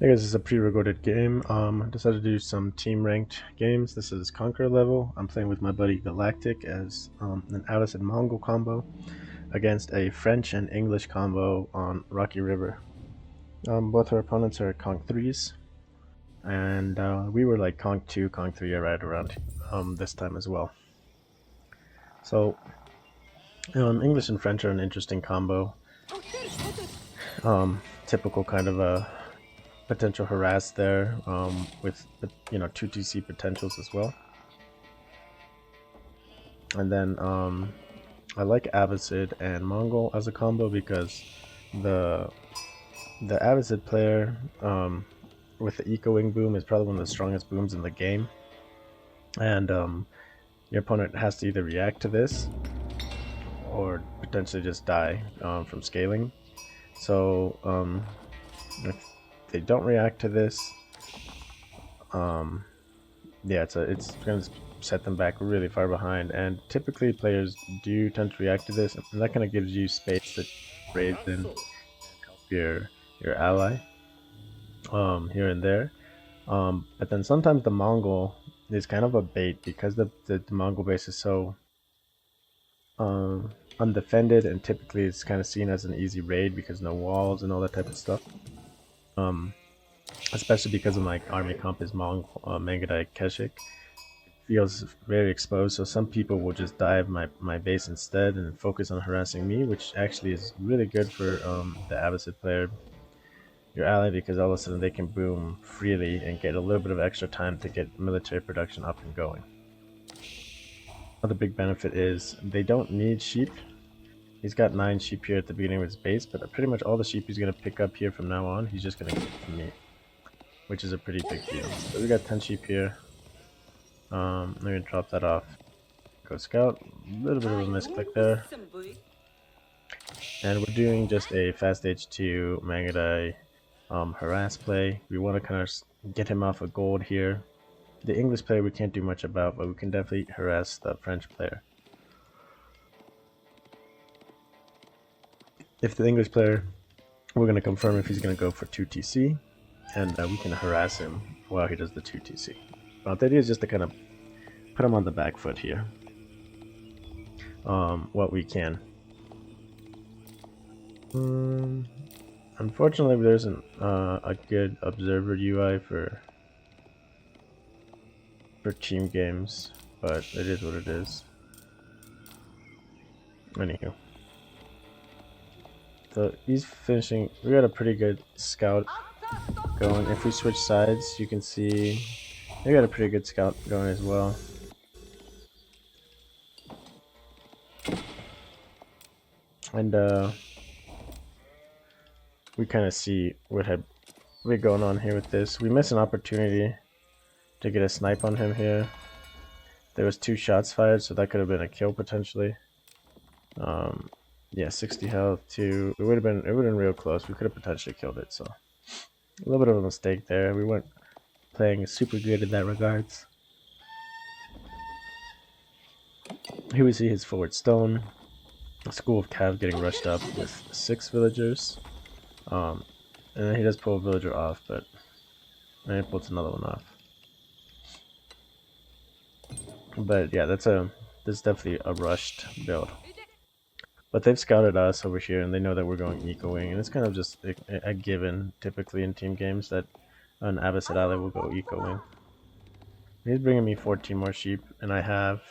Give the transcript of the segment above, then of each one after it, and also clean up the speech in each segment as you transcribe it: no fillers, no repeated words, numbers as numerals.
I guess it's a pre-recorded game. I decided to do some team ranked games. This is Conqueror level. I'm playing with my buddy Galactic as an Alice and Mongol combo against a French and English combo on Rocky River. Both our opponents are Conk 3s, and we were like Conk 2, Conk 3 right around this time as well. So, English and French are an interesting combo. Typical kind of a potential harass there with 2TC potentials as well. And then I like Avicid and Mongol as a combo because the Avicid player with the Eco Wing boom is probably one of the strongest booms in the game, and your opponent has to either react to this or potentially just die from scaling. So if they don't react to this, yeah, it's going to set them back really far behind. And typically players do tend to react to this, and that kind of gives you space to raise in and help your ally here and there. But then sometimes the Mongol is kind of a bait because the Mongol base is so undefended, and typically it's kind of seen as an easy raid because no walls and all that type of stuff. Especially because of my army comp is Mangadai Keshik. Feels very exposed, so some people will just dive my base instead and focus on harassing me, which actually is really good for the Avicid player, your ally, because all of a sudden they can boom freely and get a little bit of extra time to get military production up and going. Another big benefit is they don't need sheep. He's got 9 sheep here at the beginning of his base, but pretty much all the sheep he's going to pick up here from now on, he's just going to get from me, which is a pretty big deal. So we got 10 sheep here. I'm going to drop that off. Go scout. A little bit of a misclick there. And we're doing just a fast H2 Mangadai harass play. We want to kind of get him off of gold here. The English player we can't do much about, but we can definitely harass the French player. If the English player, we're going to confirm if he's going to go for 2TC, and we can harass him while he does the 2TC. But the idea is just to kind of put him on the back foot here. What we can. Unfortunately, there isn't a good observer UI for team games, but it is what it is. Anywho. So he's finishing. We got a pretty good scout going. If we switch sides, you can see they got a pretty good scout going as well. And we kind of see what had been going on here with this. We missed an opportunity to get a snipe on him here. There was 2 shots fired, so that could have been a kill potentially. Yeah, 60 health too. It would have been real close. We could have potentially killed it. So a little bit of a mistake there. We weren't playing super good in that regards. Here we see his forward stone. A school of Cav getting rushed up with 6 villagers. And then he does pull a villager off, but then he pulls another one off. But yeah, that's definitely a rushed build. But they've scouted us over here, and they know that we're going Eco Wing, and it's kind of just a given, typically in team games, that an Avicid ally will go Eco Wing. He's bringing me 14 more sheep, and I have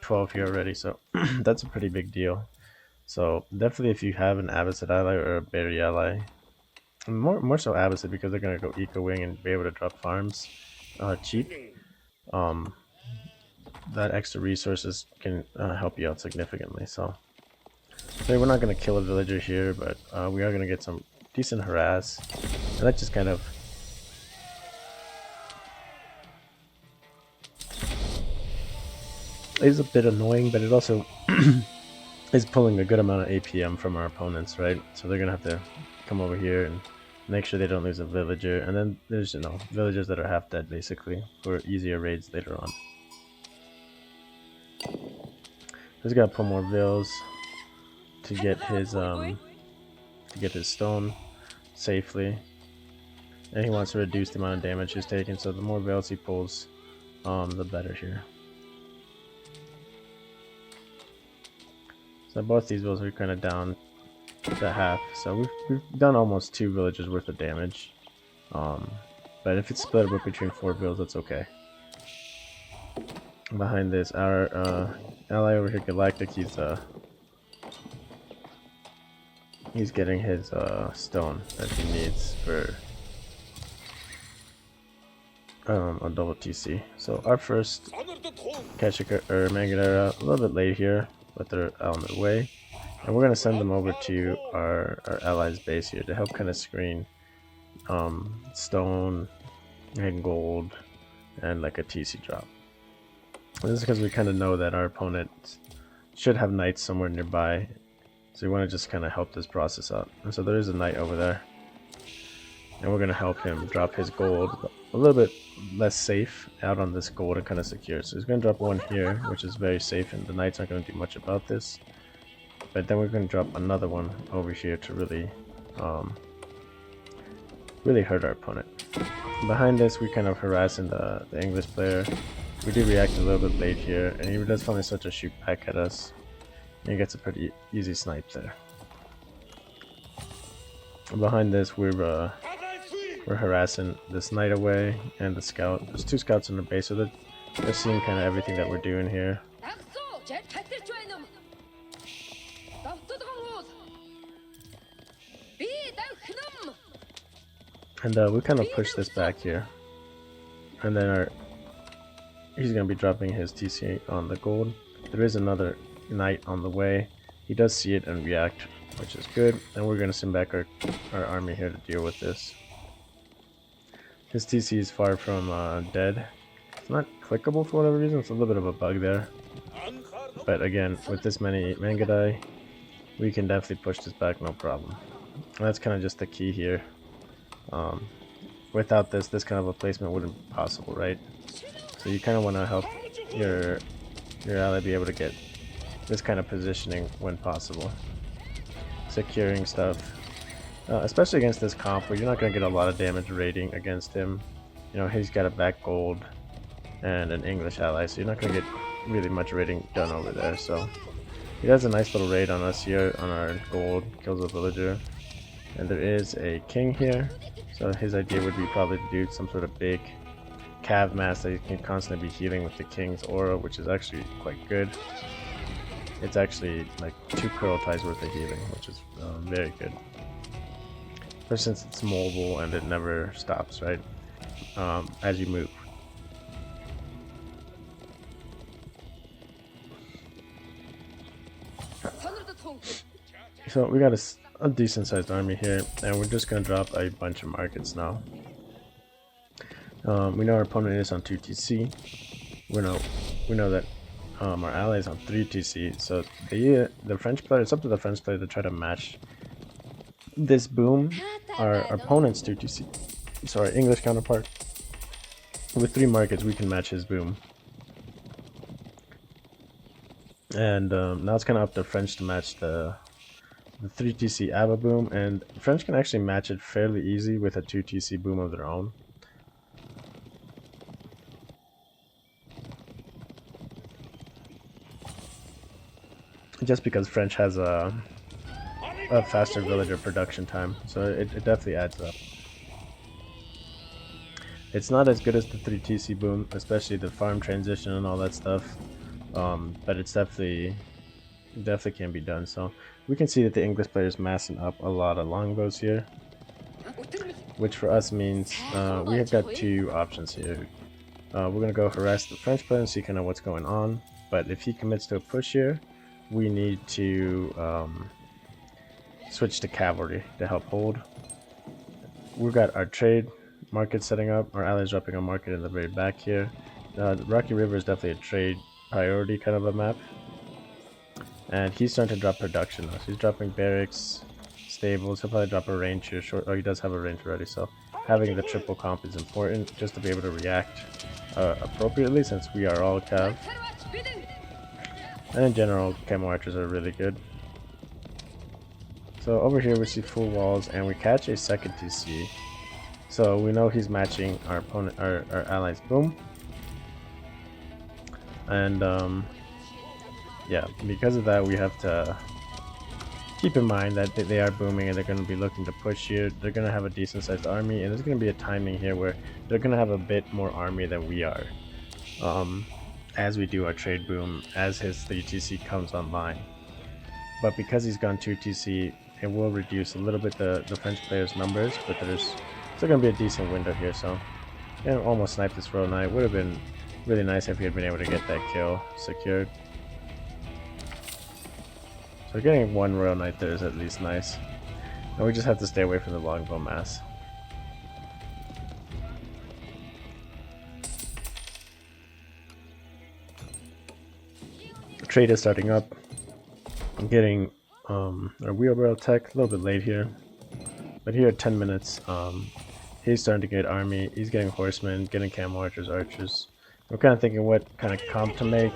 12 here already, so that's a pretty big deal. So definitely if you have an Avicid ally or a Berry ally, more so Avicid because they're going to go Eco Wing and be able to drop farms cheap, that extra resources can help you out significantly. So we're not going to kill a villager here, but we are going to get some decent harass, and that just kind of is a bit annoying, but it also is pulling a good amount of APM from our opponents, right? So they're going to have to come over here and make sure they don't lose a villager, and then there's villagers that are half dead basically for easier raids later on. He's got to pull more vills to get his stone safely. and he wants to reduce the amount of damage he's taking. So the more veils he pulls, the better here. So both these veils are kind of down to half. So we've done almost 2 villages worth of damage. But if it's split up between 4 veils, that's okay. Behind this, our ally over here, Galactic, he's getting his stone that he needs for a double TC. So our first Keshika or Mangadera a little bit late here, but they're on their way, and we're gonna send them over to our allies' base here to help kind of screen stone and gold and like a TC drop. And this is because we kind of know that our opponent should have knights somewhere nearby, so we want to just kind of help this process out. And so there is a knight over there, and we're going to help him drop his gold a little bit less safe out on this gold and kind of secure. So he's going to drop one here, which is very safe, and the knights aren't going to do much about this. But then we're going to drop another one over here to really really hurt our opponent. Behind this, we kind of harassing the English player. We do react a little bit late here, and he does finally start to shoot back at us. And he gets a pretty easy snipe there. Behind this, we're harassing this knight away and the scout. There's 2 scouts in the base, so they're seeing kind of everything that we're doing here. And we kind of push this back here, and then he's going to be dropping his TC on the gold. There is another knight on the way. He does see it and react, which is good, and we're going to send back our army here to deal with this. His TC is far from dead. It's not clickable for whatever reason. It's a little bit of a bug there, but again, with this many Mangadai, we can definitely push this back, no problem. And that's kind of just the key here. Without this kind of a placement wouldn't be possible, right? So you kind of want to help your ally be able to get this kind of positioning when possible. Securing stuff, especially against this comp where you're not going to get a lot of damage rating against him. You know, he's got a back gold and an English ally, so you're not going to get really much rating done over there. So he does a nice little raid on us here on our gold, kills a villager. And there is a king here, so his idea would be probably to do some sort of big cav mass that you can constantly be healing with the king's aura, which is actually quite good. It's actually like 2 curl ties worth of healing, which is very good. But since it's mobile and it never stops, right? As you move. So we got a decent sized army here, and we're just gonna drop a bunch of markets now. We know our opponent is on 2 TC. We know that our ally is on 3 TC. So the French player, it's up to the French player to try to match this boom. Our opponent's 2 TC. So our English counterpart with 3 markets, we can match his boom. And now it's kind of up to French to match the 3 TC ABBA boom, and French can actually match it fairly easy with a 2 TC boom of their own. Just because French has a faster villager production time, so it definitely adds up. It's not as good as the 3 TC boom, especially the farm transition and all that stuff, but it's definitely can be done. So we can see that the English player is massing up a lot of longbows here, which for us means we have got 2 options here. We're gonna go harass the French player and see kind of what's going on, but if he commits to a push here, we need to switch to cavalry to help hold. We've got our trade market setting up. Our allies dropping a market in the very back here. The Rocky River is definitely a trade priority kind of a map. And he's starting to drop production now. So he's dropping barracks, stables. He'll probably drop a range here. Oh, he does have a range already. So having the triple comp is important just to be able to react appropriately, since we are all cav. And in general, camo archers are really good. So over here we see full walls, and we catch a second TC. So we know he's matching our opponent, our allies' boom. And yeah, because of that, we have to keep in mind that they are booming and they're going to be looking to push here. They're going to have a decent sized army, and there's going to be a timing here where they're going to have a bit more army than we are. As we do our trade boom, as his 3TC comes online. But because he's gone 2TC, it will reduce a little bit the French players' numbers, but there's still going to be a decent window here, so almost sniped this Royal Knight. Would have been really nice if we had been able to get that kill secured. So getting one Royal Knight there is at least nice. And we just have to stay away from the longbow mass. The trade is starting up. I'm getting our wheelbarrow tech a little bit late here. But here at 10 minutes, he's starting to get army. He's getting horsemen, getting camo archers. We're kind of thinking what kind of comp to make.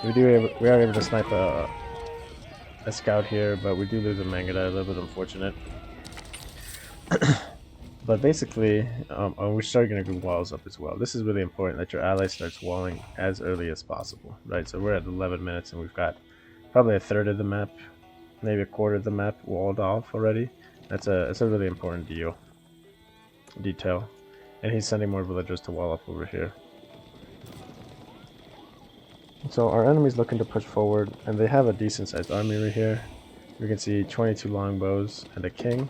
We are able to snipe a scout here, but we do lose a Mangada, a little bit unfortunate. But basically, we're starting to get walls up as well. This is really important that your ally starts walling as early as possible, right? So we're at 11 minutes and we've got probably a third of the map, maybe a quarter of the map walled off already. That's a really important detail. And he's sending more villagers to wall up over here. So our enemy's looking to push forward, and they have a decent sized army right here. We can see 22 longbows and a king,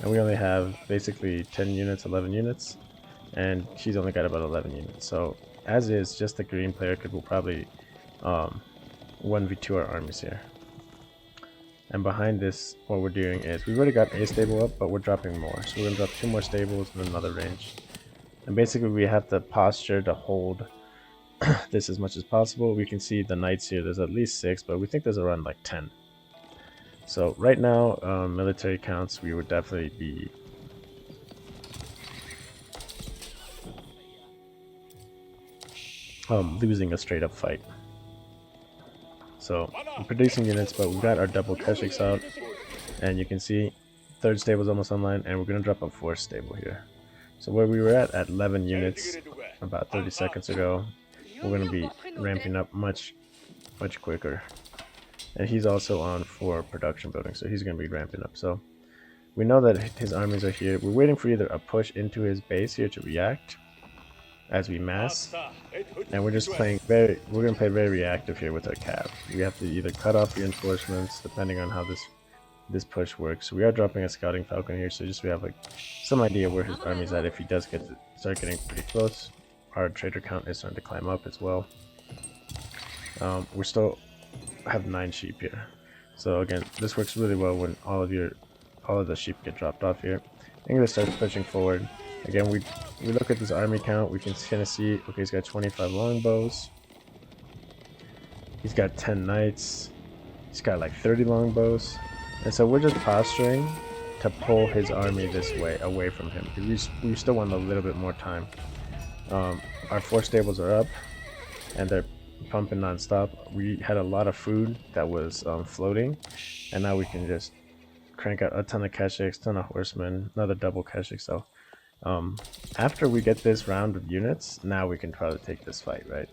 and we only have basically 10 units, 11 units, and she's only got about 11 units. So as is, just the green player will probably 1v2 our armies here. And behind this, what we're doing is we've already got a stable up, but we're dropping more. So we're gonna drop 2 more stables and another range. And basically we have to posture to hold this as much as possible. We can see the knights here, there's at least 6, but we think there's around like 10. So right now, military counts, we would definitely be losing a straight up fight. So we're producing units, but we've got our double Keshiks out, and you can see third stable is almost online, and we're going to drop a fourth stable here. So where we were at 11 units about 30 seconds ago, we're going to be ramping up much quicker. And he's also on for production building, so he's going to be ramping up. So we know that his armies are here. We're waiting for either a push into his base here to react as we mass, and we're just playing we're going to play very reactive here with our cav. We have to either cut off reinforcements depending on how this push works. So we are dropping a scouting falcon here, so just we have like some idea where his army's at if he does start getting pretty close. Our trader count is starting to climb up as well. We still have 9 sheep here, so again this works really well when all of the sheep get dropped off here. English starts pushing forward. Again, we look at this army count, we can kind of see, okay, he's got 25 longbows, he's got 10 knights, he's got like 30 longbows, and so we're just posturing to pull his army this way, away from him. We still want a little bit more time. Our 4 stables are up, and they're pumping non-stop. We had a lot of food that was floating, and now we can just crank out a ton of Keshiks, ton of horsemen, another double Keshik. So after we get this round of units, now we can try to take this fight, right?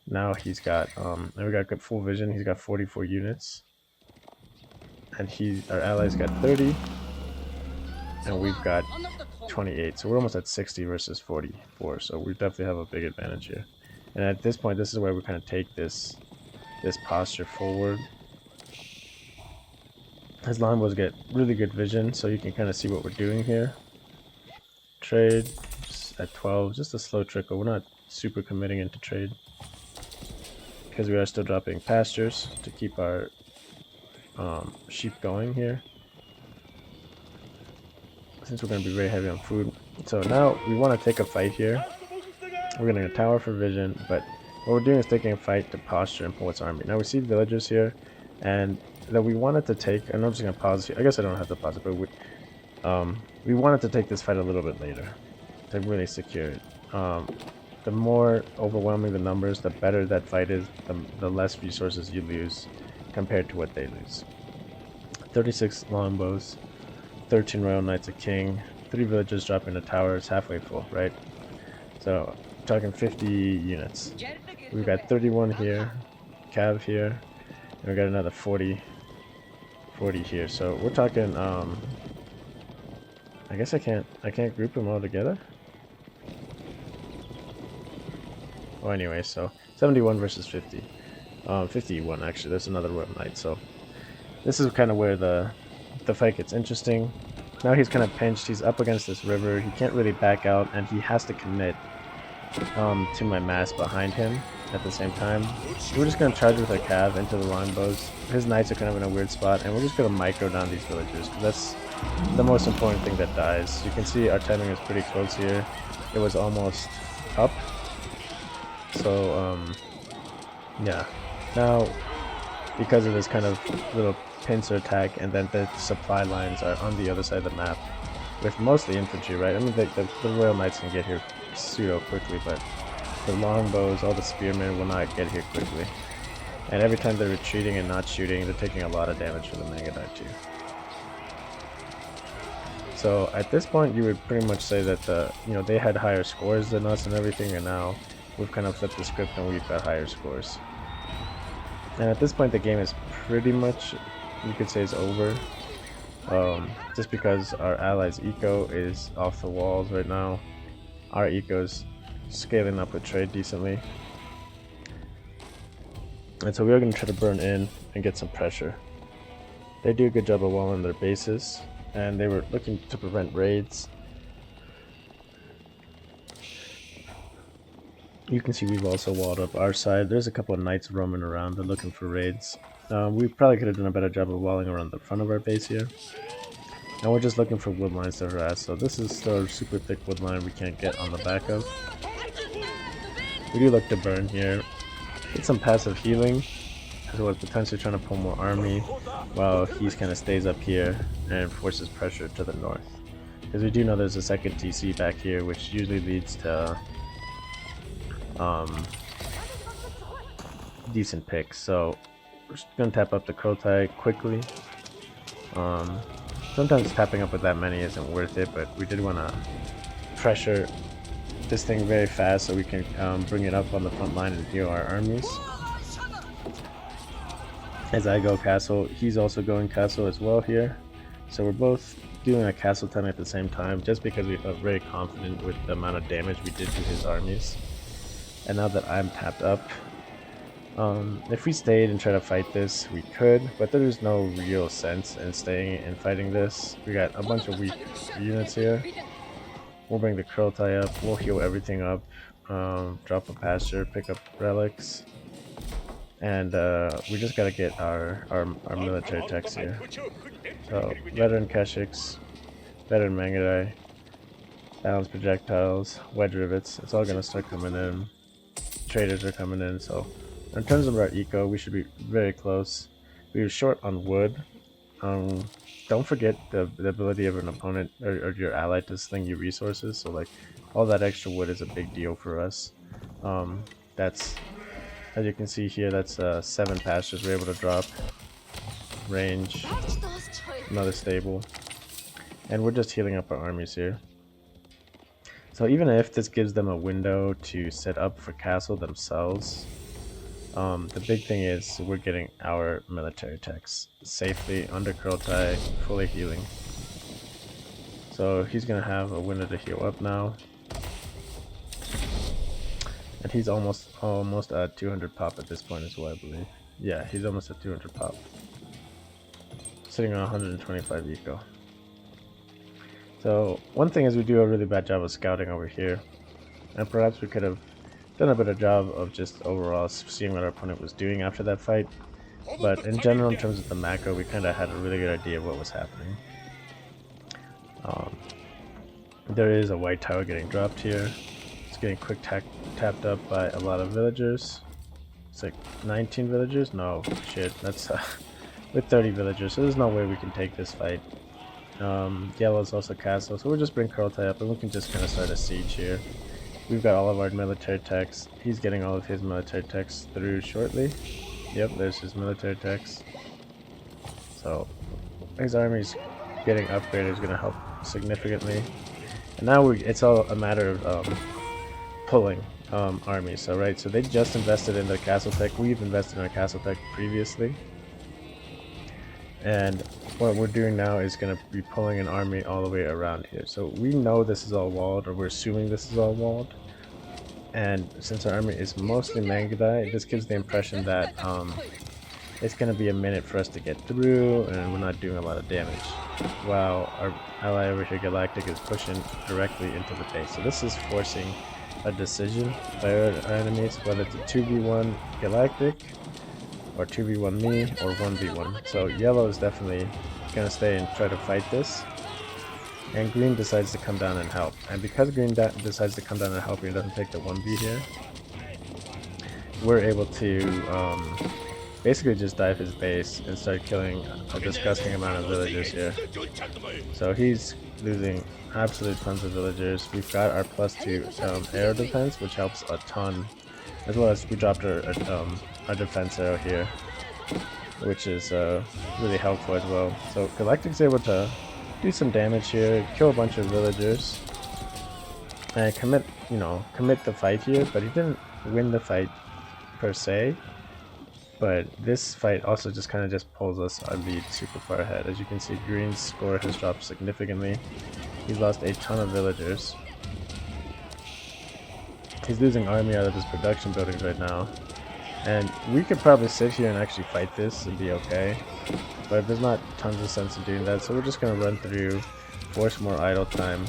Now he's got, and we got good full vision, he's got 44 units, and our allies got 30, and we've got 28, so we're almost at 60 versus 44, so we definitely have a big advantage here. And at this point, this is where we kind of take this posture forward. His longbows get really good vision, so you can kind of see what we're doing here. Trade at 12, just a slow trickle. We're not super committing into trade because we are still dropping pastures to keep our sheep going here, since we're going to be very heavy on food. So now we want to take a fight here. We're getting a tower for vision, but what we're doing is taking a fight to posture and pull its army. Now we see villagers here, and that we wanted to take, and I'm just going to pause here. I guess I don't have to pause it, but we wanted to take this fight a little bit later to really secure it. The more overwhelming the numbers, the better that fight is, the less resources you lose compared to what they lose. 36 longbows, 13 royal knights, a king, 3 villagers dropping the tower is halfway full, right? So talking 50 units. We've got 31 here, cav here, and we got another 40 here. So we're talking I guess I can't group them all together. Well, anyway, so 71 versus 50. 51 actually. There's another Royal Knight. So this is kind of where the fight gets interesting. Now he's kind of pinched. He's up against this river. He can't really back out, and he has to commit to my mass behind him at the same time. We're just going to charge with our cav into the longbows. His knights are kind of in a weird spot, and we're just going to micro down these villagers, because that's the most important thing that dies. You can see our timing is pretty close here. It was almost up. So, yeah. Now, because of this kind of little pincer attack, and then the supply lines are on the other side of the map, with mostly infantry, right? I mean, the Royal Knights can get here pseudo quickly, but the longbows, all the spearmen will not get here quickly. And every time they're retreating and not shooting, they're taking a lot of damage from the Megadite too. So at this point, you would pretty much say that they had higher scores than us and everything, and now we've kind of flipped the script and we've got higher scores. And at this point, the game is pretty much, you could say, is over. Just because our allies' eco is off the walls right now. Our eco is scaling up with trade decently. And so we're going to try to burn in and get some pressure. They do a good job of walling their bases, and they were looking to prevent raids. You can see we've also walled up our side. There's a couple of knights roaming around. They're looking for raids. We probably could have done a better job of walling around the front of our base here. And we're just looking for wood lines to harass. So this is still a super thick wood line we can't get on the back of. We do look to burn here. Get some passive healing, because we're potentially trying to pull more army, while he kind of stays up here and forces pressure to the north. Because we do know there's a second TC back here, which usually leads to decent picks. So we're just gonna tap up the Krotai quickly. Sometimes tapping up with that many isn't worth it, but we did want to pressure this thing very fast so we can bring it up on the front line and heal our armies. As I go castle, he's also going castle as well here. So we're both doing a castle ton at the same time, just because we felt very confident with the amount of damage we did to his armies. And now that I'm tapped up, if we stayed and tried to fight this, we could, but there is no real sense in staying and fighting this. We got a bunch of weak units here. We'll bring the Krotai up, we'll heal everything up, drop a pasture, pick up relics, and we just gotta get our military techs here. So, veteran Keshiks, veteran Mangadai, balanced projectiles, wedge rivets, it's all gonna start coming in. Traders are coming in, so in terms of our eco, we should be very close. We were short on wood. Don't forget the ability of an opponent or your ally to sling you resources, so like all that extra wood is a big deal for us. That's, as you can see here, that's 7 pastures we're able to drop. Range, another stable, and we're just healing up our armies here. So even if this gives them a window to set up for castle themselves, the big thing is we're getting our military techs safely under Krotai, fully healing. So he's gonna have a window to heal up now, and he's almost at 200 pop at this point as well, I believe. Yeah, he's almost at 200 pop, sitting on 125 eco. So one thing is we do a really bad job of scouting over here, and perhaps we could have done a better job of just overall seeing what our opponent was doing after that fight. But in general, in terms of the macro, we kind of had a really good idea of what was happening. There is a white tower getting dropped here. It's getting quick tapped up by a lot of villagers. It's like 19 villagers? No, shit, that's with 30 villagers, so there's no way we can take this fight. Yellow is also castle, so we'll just bring Krotai up and we can just kind of start a siege here. We've got all of our military techs. He's getting all of his military techs through shortly. Yep, there's his military techs. So his army's getting upgraded is going to help significantly. And now it's all a matter of pulling armies. So right, so they just invested in their castle tech. We've invested in our castle tech previously. And what we're doing now is going to be pulling an army all the way around here. So we know this is all walled, or we're assuming this is all walled. And since our army is mostly Mangudai, this gives the impression that it's going to be a minute for us to get through, and we're not doing a lot of damage. While our ally over here, Galactic, is pushing directly into the base. So this is forcing a decision by our enemies, whether it's a 2v1 Galactic, or 2v1 me, or 1v1. So yellow is definitely going to stay and try to fight this. And green decides to come down and help. And because green decides to come down and help and doesn't take the 1v here, we're able to basically just dive his base and start killing a disgusting amount of villagers here. So he's losing absolute tons of villagers. We've got our +2 air defense, which helps a ton, as well as we dropped our defense arrow here, which is really helpful as well. So Galactic's able to do some damage here, kill a bunch of villagers, and commit the fight here. But he didn't win the fight per se. But this fight also just kind of just pulls us our lead super far ahead. As you can see, green's score has dropped significantly. He's lost a ton of villagers. He's losing army out of his production buildings right now. And we could probably sit here and actually fight this and be okay. But there's not tons of sense in doing that, so we're just going to run through, force more idle time.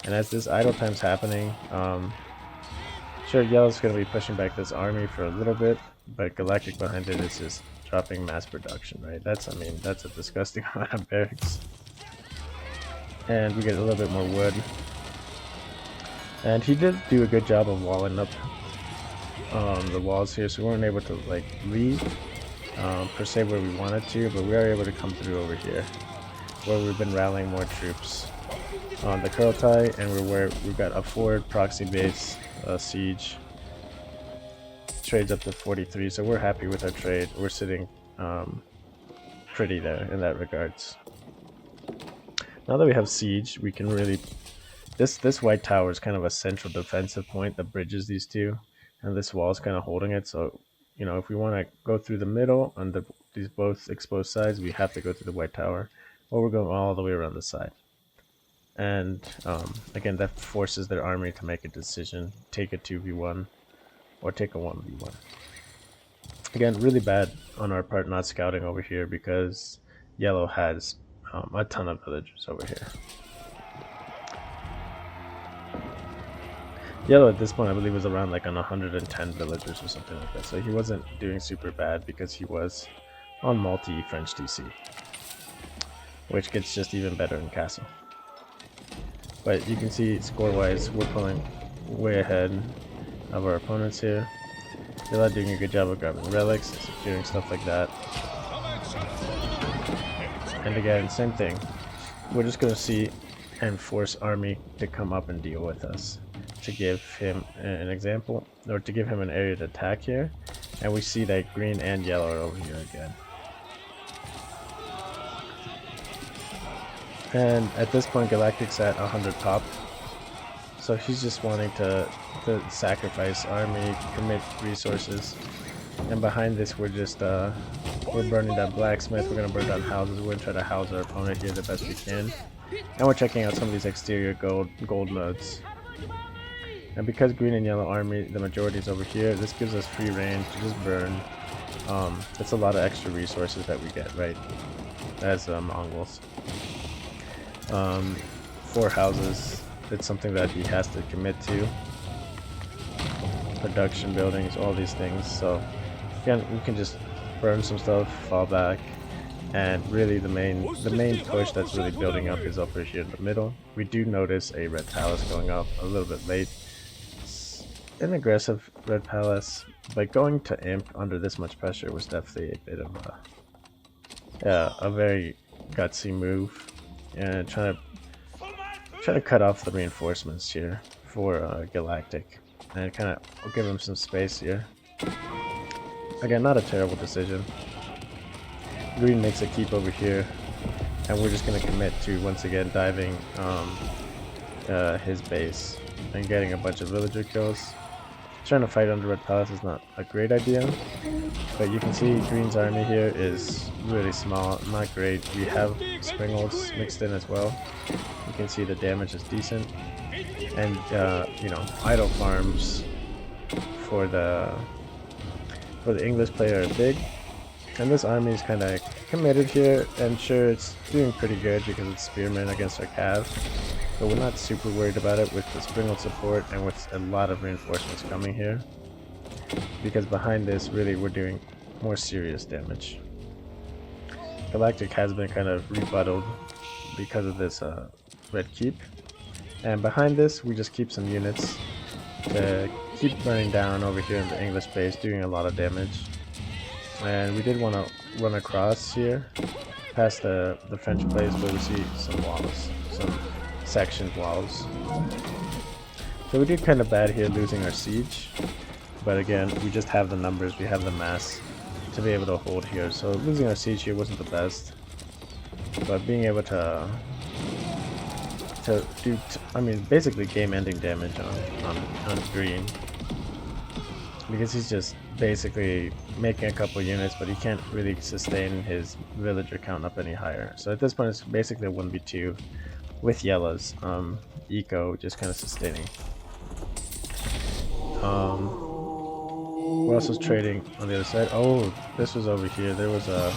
And as this idle time's happening, sure, yellow's going to be pushing back this army for a little bit, but Galactic behind it is just dropping mass production, right? That's a disgusting amount of barracks. And we get a little bit more wood. And he did do a good job of walling up the walls here, so we weren't able to like leave per se where we wanted to, but we are able to come through over here where we've been rallying more troops on the Kurultai, and we've got a forward proxy base siege. Trades up to 43, so we're happy with our trade. We're sitting pretty there in that regards. Now that we have siege, we can really this white tower is kind of a central defensive point that bridges these two, and this wall is kind of holding it. So if we want to go through the middle on these both exposed sides, we have to go through the white tower, or we're going all the way around the side. And again, that forces their army to make a decision: take a 2v1 or take a 1v1. Again, really bad on our part not scouting over here, because yellow has a ton of villagers over here. Yellow at this point, I believe, was around like on 110 villagers or something like that, so he wasn't doing super bad because he was on multi-French DC, which gets just even better in Castle. But you can see, score-wise, we're pulling way ahead of our opponents here. They're not doing a good job of grabbing relics and securing stuff like that. And again, same thing. We're just going to see and force army to come up and deal with us, to give him an example, or to give him an area to attack here. And we see that green and yellow are over here again. And at this point, Galactic's at 100 pop. So he's just wanting to sacrifice army, commit resources. And behind this, we're just we're burning down blacksmith. We're gonna burn down houses. We're gonna try to house our opponent here the best we can. And we're checking out some of these exterior gold nodes. And because green and yellow army, the majority is over here, this gives us free reign to just burn. It's a lot of extra resources that we get, right? As Mongols. 4 houses. It's something that he has to commit to. Production buildings, all these things. So again, we can just burn some stuff, fall back, and really the main push that's really building up is over here in the middle. We do notice a red palace going up a little bit late. It's an aggressive red palace, but going to imp under this much pressure was definitely a bit of a very gutsy move, and try to cut off the reinforcements here for Galactic, and kind of give him some space here. Again, not a terrible decision. Green makes a keep over here, and we're just going to commit to once again diving his base and getting a bunch of villager kills. Trying to fight under Red Palace is not a great idea, but you can see Green's army here is really small, not great. We have Springles mixed in as well. You can see the damage is decent, and you know, idle farms for the English player are big, and this army is kind of committed here, and sure, it's doing pretty good because it's spearmen against our cav, but we're not super worried about it with the Springle support and with a lot of reinforcements coming here, because behind this really we're doing more serious damage. Galactic has been kind of rebutted because of this red keep, and behind this we just keep some units to keep running down over here in the English base, doing a lot of damage. And we did want to run across here past the French place where we see some walls, some sectioned walls. So we did kind of bad here losing our siege, but again we just have the numbers, we have the mass to be able to hold here, so losing our siege here wasn't the best, but being able to do I mean basically game ending damage on Green, because he's just basically making a couple units, but he can't really sustain his villager count up any higher. So at this point it's basically a 1v2 with yellows, eco just kind of sustaining. Who else was trading on the other side? Oh, this was over here. There's a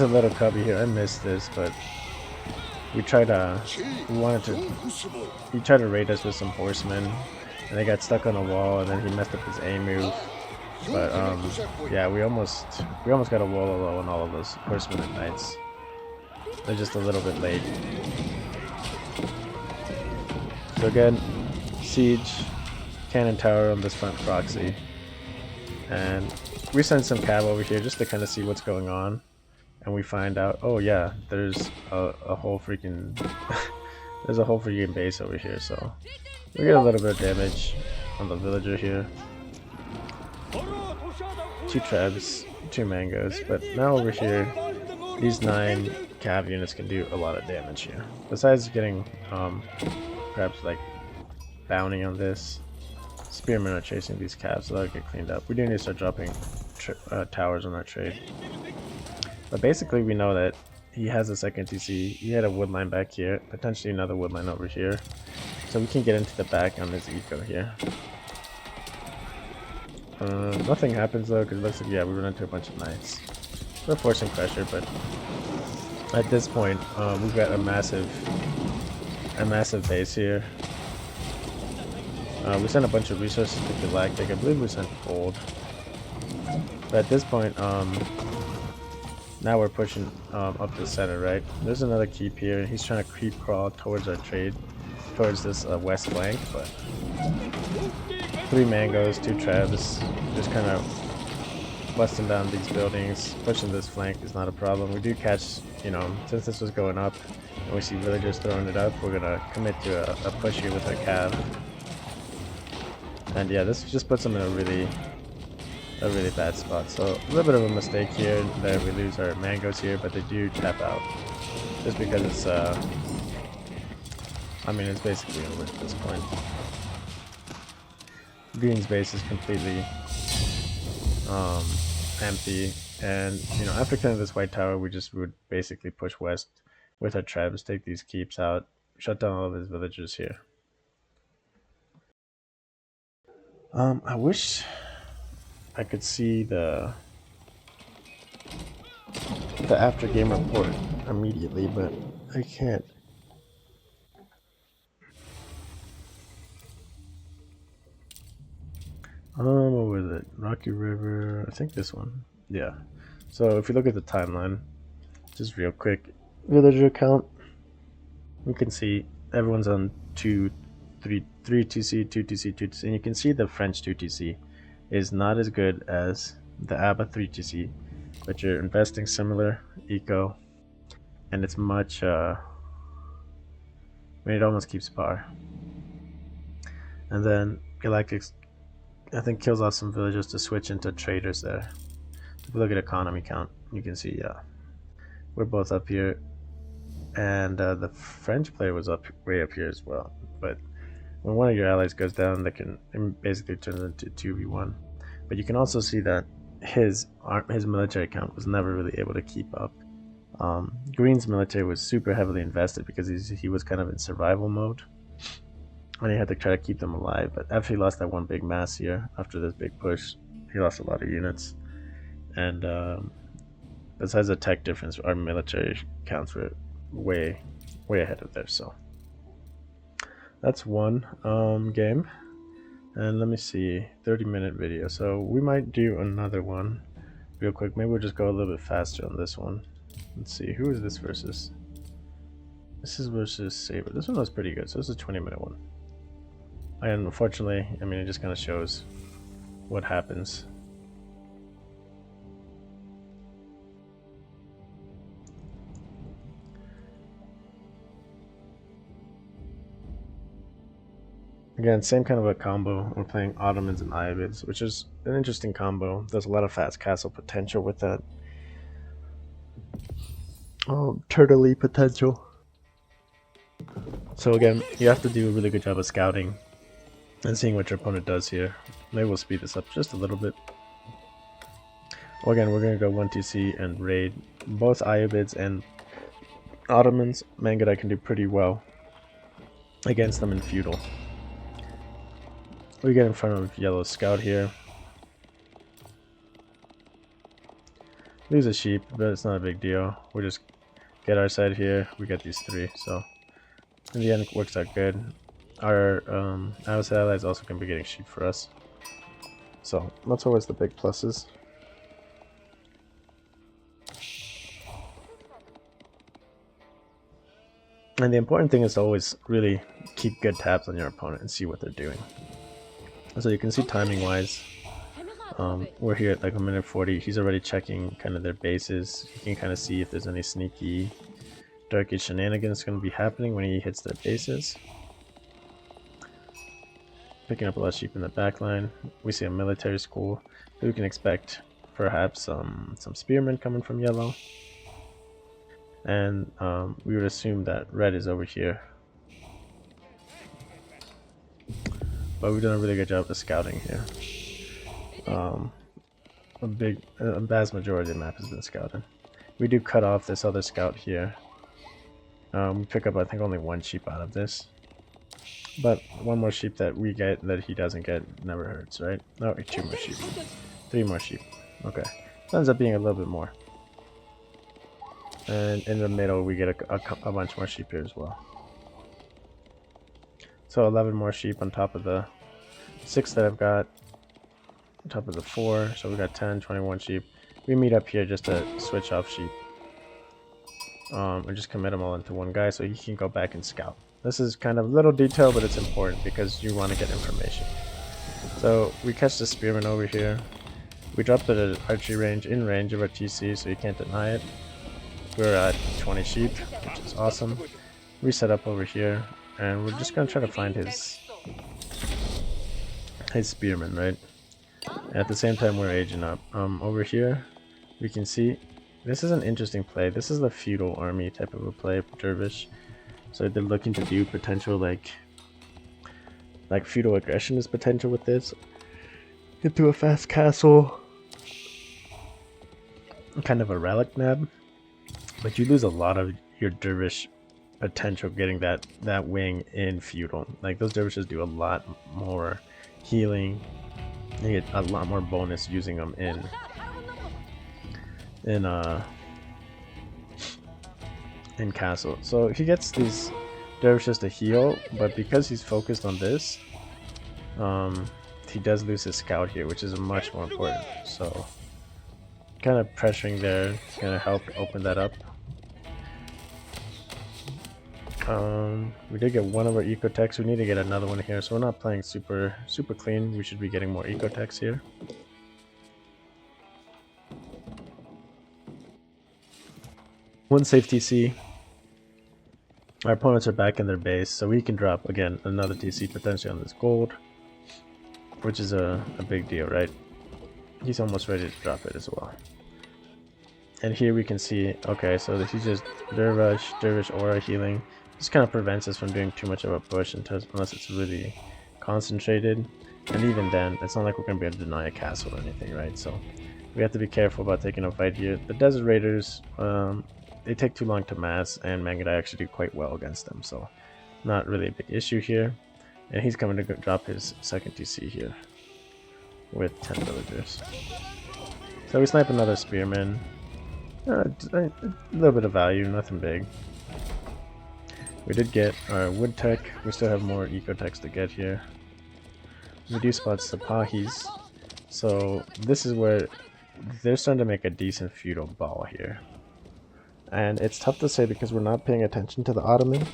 little cubby here. I missed this, but he tried to raid us with some horsemen, and they got stuck on a wall, and then he messed up his A move. But yeah, we almost got a wall low on all of those horsemen and knights. They're just a little bit late. So again, siege, cannon tower on this front proxy, and we send some cav over here just to kind of see what's going on, and we find out, oh yeah, there's a whole freaking there's a whole freaking base over here. So we get a little bit of damage on the villager here. 2 trebs, 2 mangoes, but now over here, these 9 cav units can do a lot of damage here. Besides getting perhaps like bounty on this, spearmen are chasing these calves, so that'll get cleaned up. We do need to start dropping towers on our trade. But basically we know that he has a second TC, he had a wood line back here, potentially another wood line over here. So we can get into the back on this eco here. Nothing happens though, because it looks like, yeah, we run into a bunch of knights. We're forcing pressure, but at this point, we've got a massive base here. We sent a bunch of resources to Galactic. I believe we sent gold. But at this point, now we're pushing up the center, right? There's another keep here. He's trying to creep crawl towards our trade, towards this west flank, but 3 mangoes, 2 trebs, just kind of busting down these buildings. Pushing this flank is not a problem. We do catch, you know, since this was going up and we see villagers throwing it up, we're gonna commit to a push here with our cav. And yeah, this just puts them in a really bad spot. So a little bit of a mistake here that we lose our mangoes here, but they do tap out just because it's I mean, it's basically over at this point. Green's base is completely empty, and you know, after killing this white tower, we just would basically push west with our trebs, take these keeps out, shut down all of his villagers here. I wish I could see the after game report immediately, but I can't. What was it? Rocky River, I think this one. Yeah. So if you look at the timeline, just real quick, villager count, we can see everyone's on 2, 3 2C, 2 2C, 2 2C, and you can see the French 2 2C is not as good as the ABBA 3 2C, but you're investing similar eco, and it's much, I mean, it almost keeps par. And then Galactic's, I think, kills off some villagers to switch into traders there. If you look at economy count, you can see, yeah, we're both up here. and the French player was way up here as well. But when one of your allies goes down, that can basically turn into 2v1. But you can also see that his military count was never really able to keep up. Green's military was super heavily invested because he was kind of in survival mode, and he had to try to keep them alive. But after he lost that one big mass here, after this big push, he lost a lot of units. And besides the tech difference, our military counts were way ahead of theirs. So that's one game. And let me see, 30-minute video. So we might do another one real quick. Maybe we'll just go a little bit faster on this one. Let's see, who is this versus? This is versus Saber. This one was pretty good. So this is a 20-minute one. And unfortunately, I mean, it just kind of shows what happens. Again, same kind of a combo. We're playing Ottomans and Ayyubids, which is an interesting combo. There's a lot of fast castle potential with that. Turtley potential. So again, you have to do a really good job of scouting and seeing what your opponent does here. Maybe we'll speed this up just a little bit. Well, again, we're going to go 1TC and raid. Both Ayyubids and Ottomans, Mangudai can do pretty well against them in feudal. We get in front of Yellow Scout here. Lose a sheep, but it's not a big deal. We just get our side here. We get these 3, so in the end it works out good. Our outside allies also can be getting sheep for us. So that's always the big pluses. And the important thing is to always really keep good tabs on your opponent and see what they're doing. So you can see timing wise, we're here at like 1:40. He's already checking kind of their bases. You can kind of see if there's any sneaky darky shenanigans going to be happening when he hits their bases. Picking up a lot of sheep in the back line. We see a military school. So we can expect perhaps some spearmen coming from yellow. And we would assume that red is over here. But we've done a really good job of scouting here. A vast majority of the map has been scouted. We do cut off this other scout here. We pick up, I think, only 1 sheep out of this. But 1 more sheep that we get that he doesn't get never hurts, right? No, 2 more sheep. 3 more sheep. Okay. So ends up being a little bit more. And in the middle, we get a bunch more sheep here as well. So 11 more sheep on top of the 6 that I've got. On top of the 4. So we got 10, 21 sheep. We meet up here just to switch off sheep. And just commit them all into one guy so he can go back and scout. This is kind of little detail, but it's important because you want to get information. So we catch the spearman over here. We dropped it at archery range, in range of our TC, so you can't deny it. We're at 20 sheep, which is awesome. We set up over here, and we're just gonna try to find his spearman, right? At the same time, we're aging up. Over here, we can see this is an interesting play. This is the feudal army type of a play, dervish. So they're looking to do potential like feudal aggression is potential with this. Get to a fast castle, kind of a relic nab, but you lose a lot of your dervish potential getting that wing in feudal. Like those dervishes do a lot more healing. You get a lot more bonus using them in castle. So he gets these dervishes to heal, but because he's focused on this, he does lose his scout here, which is much more important. So kind of pressuring there is gonna help open that up. We did get 1 of our ecotechs. We need to get another one here, so we're not playing super clean. We should be getting more ecotechs here. One safe TC. Our opponents are back in their base, so we can drop again another TC potentially on this gold, which is a big deal, right? He's almost ready to drop it as well. And here we can see, okay, so this is just Dervish aura healing. This kind of prevents us from doing too much of a push unless it's really concentrated. And even then, it's not like we're going to be able to deny a castle or anything, right? So we have to be careful about taking a fight here. The Desert Raiders, they take too long to mass, and Mangudai actually do quite well against them, so not really a big issue here. And he's coming to drop his second TC here with 10 villagers. So we snipe another Spearman. A little bit of value, nothing big. We did get our wood tech. We still have more eco techs to get here. We do spot Sapahis. So this is where they're starting to make a decent feudal ball here. And it's tough to say because we're not paying attention to the Ottoman.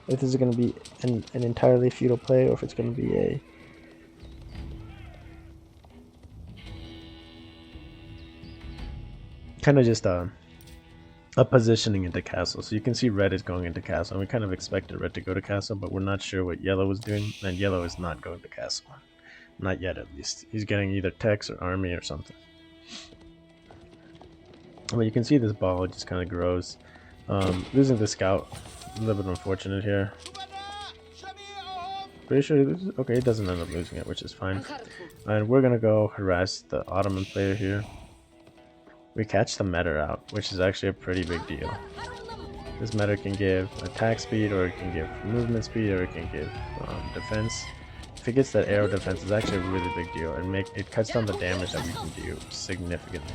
If this is going to be an entirely feudal play or if it's going to be a kind of just a positioning into castle. So you can see red is going into castle, and we kind of expected red to go to castle, but we're not sure what yellow was doing, and yellow is not going to castle. Not yet, at least. He's getting either techs or army or something. But you can see this ball just kind of grows. Losing the scout, a little bit unfortunate here. Pretty sure he loses. Okay, he doesn't end up losing it, which is fine. And we're gonna go harass the Ottoman player here. We catch the meter out, which is actually a pretty big deal. This meter can give attack speed, or it can give movement speed, or it can give defense. If it gets that arrow defense, it's actually a really big deal, and it cuts down the damage that we can do significantly.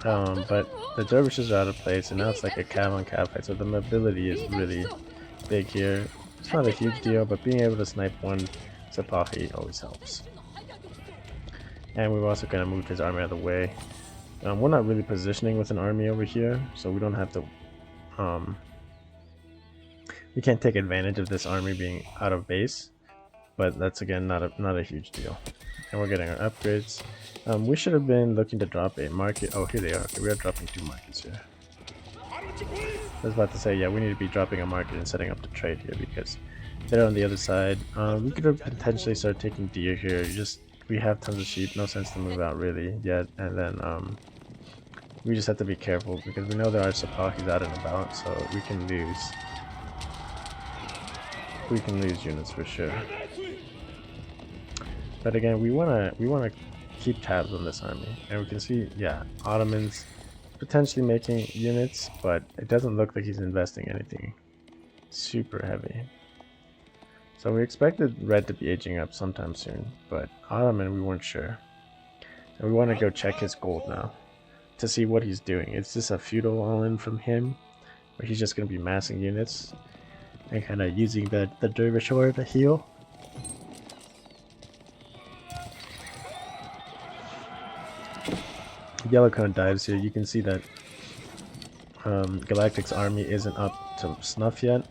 But the dervishes are out of place, and now it's like a cav on cav fight, so the mobility is really big here. It's not a huge deal, but being able to snipe one Sipahi always helps. And we've also kind of moved his army out of the way. We're not really positioning with an army over here, so we don't have to... we can't take advantage of this army being out of base, but that's again not a huge deal. And we're getting our upgrades. We should have been looking to drop a market. Oh, here they are. Okay, we are dropping 2 markets here. I was about to say, yeah, we need to be dropping a market and setting up the trade here because they're on the other side. We could have potentially started taking deer here. We have tons of sheep, no sense to move out really yet, and then we just have to be careful because we know there are Sapahis out and about, so we can lose units for sure. But again, we wanna keep tabs on this army, and we can see, yeah, Ottomans potentially making units, but it doesn't look like he's investing anything super heavy. So we expected red to be aging up sometime soon, but Ottoman we weren't sure. And we want to go check his gold now to see what he's doing. Is this a feudal all-in from him, or he's just going to be massing units and kind of using the dervish order to heal? Yellow cone dives here. You can see that Galactic's army isn't up to snuff yet.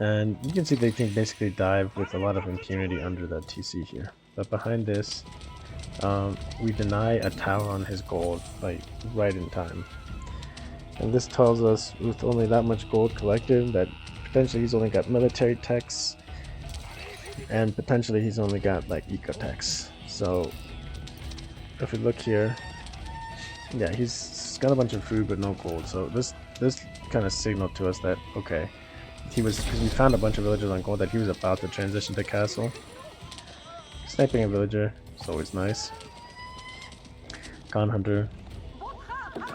And you can see they can basically dive with a lot of impunity under the TC here. But behind this, we deny a tower on his gold, like, right in time. And this tells us, with only that much gold collected, that potentially he's only got military techs, and potentially he's only got, like, eco techs. So, if we look here, yeah, he's got a bunch of food but no gold. So this kind of signaled to us that, okay, because we found a bunch of villagers on gold, that he was about to transition to castle. Sniping a villager is always nice. Con Hunter.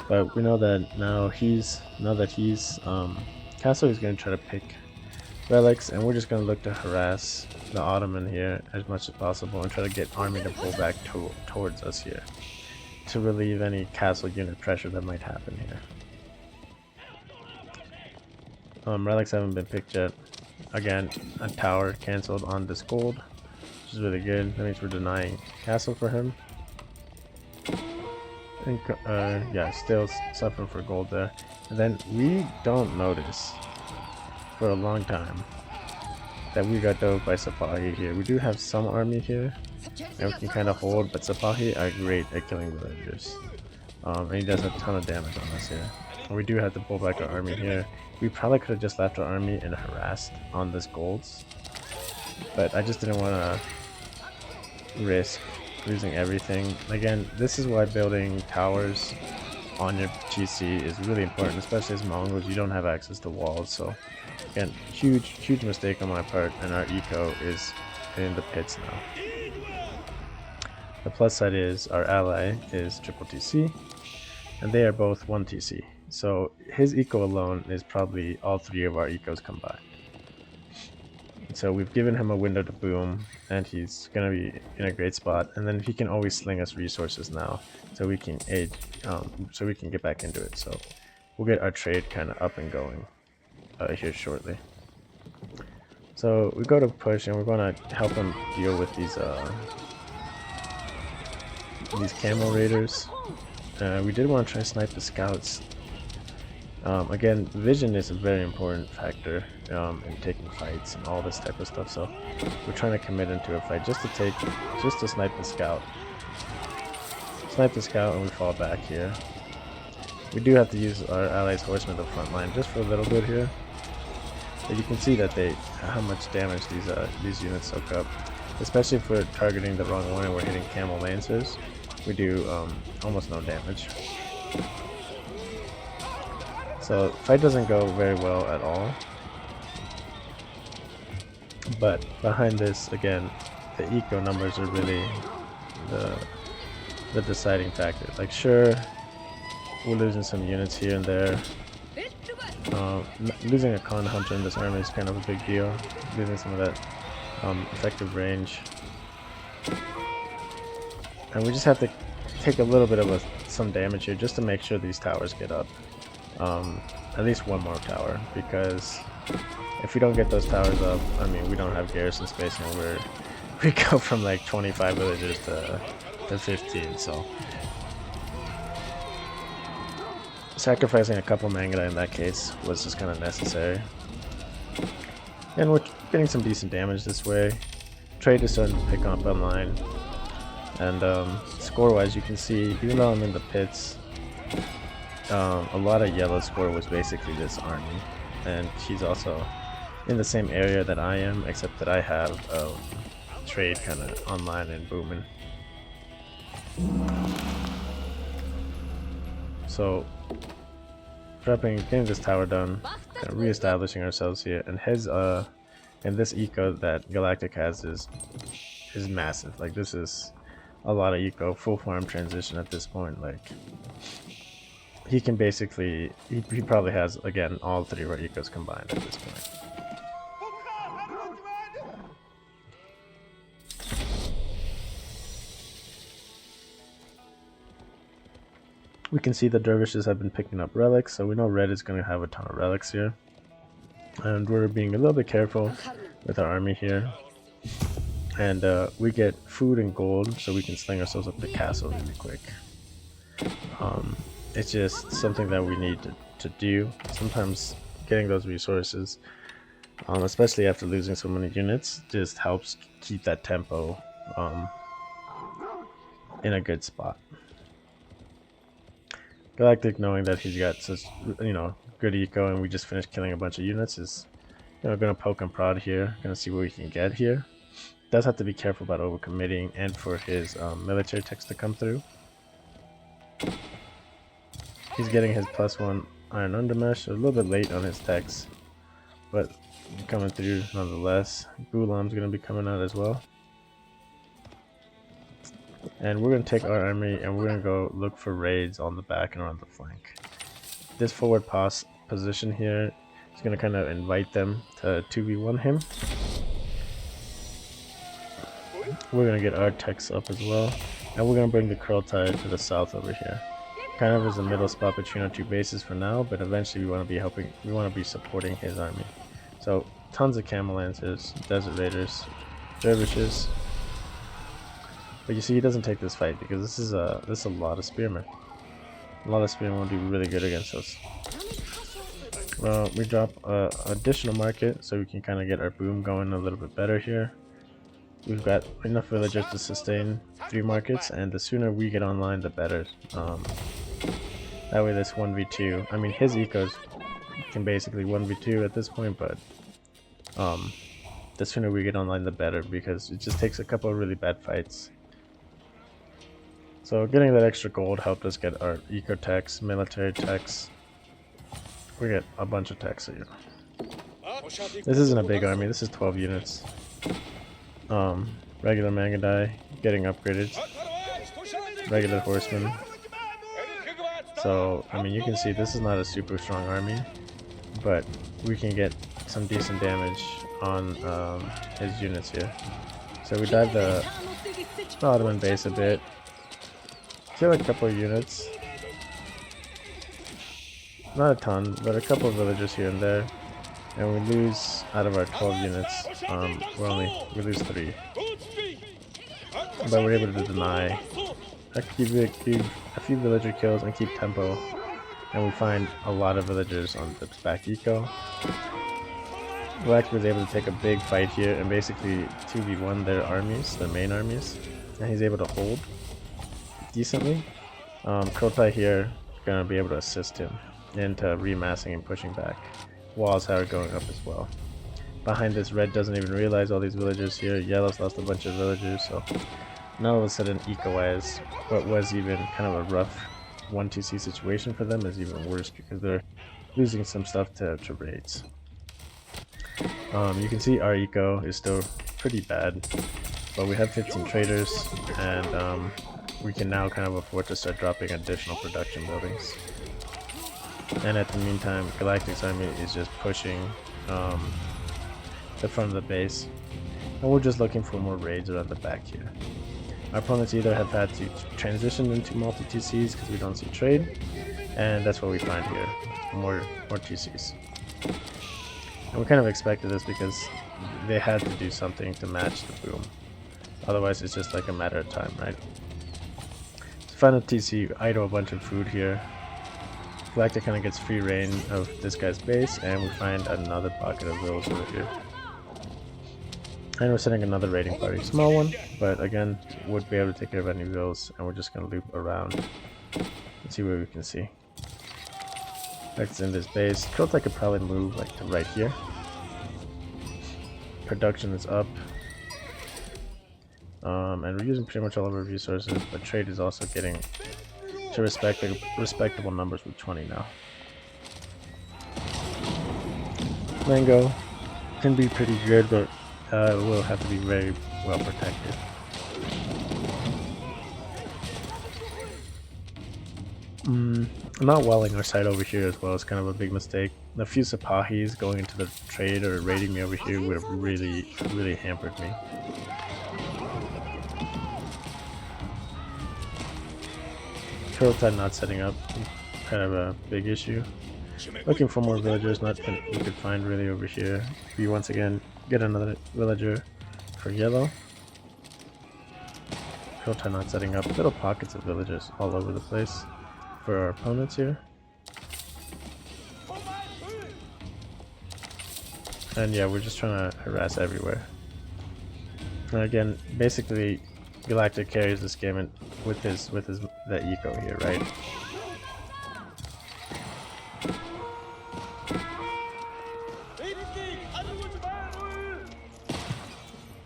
But we know that now that he's castle, he's going to try to pick relics, and we're just going to look to harass the Ottoman here as much as possible and try to get army to pull back towards us here to relieve any castle unit pressure that might happen here. Relics haven't been picked yet. Again, a tower cancelled on this gold, which is really good. That means we're denying castle for him. And, yeah, still suffering for gold there. And then we don't notice for a long time that we got dove by Sipahi here. We do have some army here, and we can kind of hold, but Sipahi are great at killing villagers. And he does a ton of damage on us here. And we do have to pull back our army here. We probably could have just left our army and harassed on this golds, but I just didn't want to risk losing everything. Again, this is why building towers on your TC is really important, especially as Mongols. You don't have access to walls, so again, huge mistake on my part, and our eco is in the pits now. The plus side is our ally is triple TC, and they are both 1 TC. So his eco alone is probably all 3 of our ecos combined. So we've given him a window to boom, and he's gonna be in a great spot. And then he can always sling us resources now, so we can so we can get back into it. So we'll get our trade kind of up and going here shortly. So we go to push, and we're gonna help him deal with these camel raiders. We did want to try to snipe the scouts. Again, vision is a very important factor in taking fights and all this type of stuff. So we're trying to commit into a fight just to snipe the scout. Snipe the scout, and we fall back here. We do have to use our allies' horsemen the front line just for a little bit here. But you can see that how much damage these units soak up, especially if we're targeting the wrong one and we're hitting camel lancers. We do almost no damage. So fight doesn't go very well at all. But behind this, again, the eco numbers are really the deciding factor. Like, sure, we're losing some units here and there. Losing a con hunter in this army is kind of a big deal. Losing some of that effective range. And we just have to take a little bit of some damage here just to make sure these towers get up. At least one more tower, because if we don't get those towers up, I mean, we don't have garrison space, and we go from like 25 villagers to 15, so sacrificing a couple Mangudai in that case was just kind of necessary. And we're getting some decent damage this way. Trade is starting to pick up online, and score-wise, you can see, even though I'm in the pits, a lot of yellow score was basically this army, and he's also in the same area that I am, except that I have trade kind of online and booming. So getting this tower done, kind of reestablishing ourselves here, and his and this eco that Galactic has is massive. Like, this is a lot of eco, full farm transition at this point. Like, he can basically, he probably has, again, all 3 of our ecos combined at this point. We can see the dervishes have been picking up relics, so we know red is going to have a ton of relics here. And we're being a little bit careful with our army here. And we get food and gold, so we can sling ourselves up the castle really quick. It's just something that we need to do. Sometimes getting those resources, especially after losing so many units, just helps keep that tempo in a good spot. Galactic, knowing that he's got such, good eco, and we just finished killing a bunch of units, is gonna poke and prod here, gonna see what we can get here. Does have to be careful about overcommitting, and for his military text to come through. He's getting his +1 iron undermesh, a little bit late on his text, but coming through nonetheless. Gulam's gonna be coming out as well. And we're going to take our army, and we're going to go look for raids on the back and around the flank. This forward position here is going to kind of invite them to 2v1 him. We're going to get our techs up as well, and we're going to bring the curl tide to the south over here. Kind of as a middle spot between our 2 bases for now, but eventually we want to be supporting his army. So tons of camel lancers, desert raiders, dervishes. But you see, he doesn't take this fight because this is a lot of spearmen. A lot of spearmen will do really good against us. Well, we drop additional market so we can kind of get our boom going a little bit better here. We've got enough villagers to sustain 3 markets, and the sooner we get online, the better. That way, this 1v2. I mean, his ecos can basically 1v2 at this point, but the sooner we get online, the better, because it just takes a couple of really bad fights. So getting that extra gold helped us get our eco techs, military techs. We get a bunch of techs here. This isn't a big army, this is 12 units. Regular Mangadai getting upgraded. Regular horsemen. So, I mean, you can see this is not a super strong army, but we can get some decent damage on his units here. So we dive the Ottoman base a bit. Kill a couple of units. Not a ton, but a couple of villagers here and there. And we lose, out of our 12 units, we lose 3. But we're able to deny a few villager kills and keep tempo. And we find a lot of villagers on the back eco. Black was able to take a big fight here and basically 2v1 their armies, their main armies. And he's able to hold decently. Kotai here gonna be able to assist him into remassing and pushing back. Walls are going up as well. Behind this, red doesn't even realize all these villagers here. Yellow's lost a bunch of villagers, so now all of a sudden eco-wise, what was even kind of a rough 1-2C situation for them is even worse because they're losing some stuff to raids. You can see our eco is still pretty bad, but we have 15 traders, and we can now kind of afford to start dropping additional production buildings. And at the meantime, Galactic's army is just pushing the front of the base, and we're just looking for more raids around the back here. Our opponents either have had to transition into multi-TCs because we don't see trade, and that's what we find here, more TCs. And we kind of expected this because they had to do something to match the boom. Otherwise it's just like a matter of time, right? So final TC, idle a bunch of food here. Galactic kind of gets free reign of this guy's base, and we find another pocket of vills over here. And we're sending another raiding party. Small one, but again, would be able to take care of any vills, and we're just going to loop around and see what we can see. That's in this base. Kotai could probably move like to right here. Production is up. And we're using pretty much all of our resources, but trade is also getting to respectable numbers with 20 now. Mango can be pretty good, but it will have to be very well protected. Not welling our side over here as well is kind of a big mistake. A few Sapahis going into the trade or raiding me over here would have really hampered me. Kotai not setting up, kind of a big issue. Looking for more villagers, nothing we could find really over here. We once again get another villager for yellow. Kotai not setting up, little pockets of villagers all over the place for our opponents here. And yeah, we're just trying to harass everywhere. And again, basically Galactic carries this game with the eco here, right?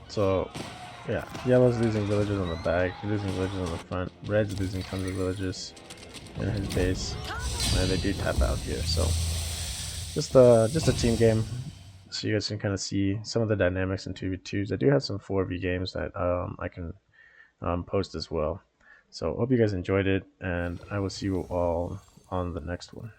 So yeah, yellow's losing villagers on the back, losing villagers on the front, red's losing tons of villagers in his base, and they do tap out here. So just a team game, so you guys can kind of see some of the dynamics in 2v2s. I do have some 4v games that I can post as well. So hope you guys enjoyed it, and I will see you all on the next one.